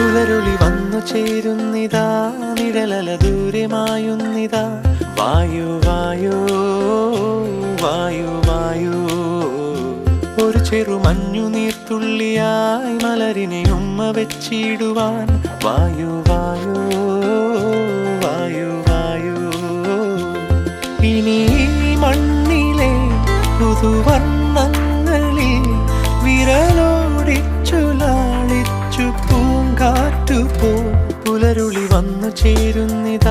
പുലരുളി വന്നു ചേരുന്നിതാ, നിഴലല ദൂരെ മായുന്നിതാ. വായു വായു വായു വായു, ഒരു ചെറു മഞ്ഞു നീർത്തുള്ളിയായി മലരിനെ ഉമ്മ വെച്ചിടുവാൻ. വായു വായു വായു വായു, ഇനി മണ്ണിലെ പുതുവർണ്ണങ്ങളിൽ വിരലോടിച്ചു ലാളിച്ചു പൂങ്കാറ്റുപോ. പുലരുളി വന്നു ചേരുന്നിതാ,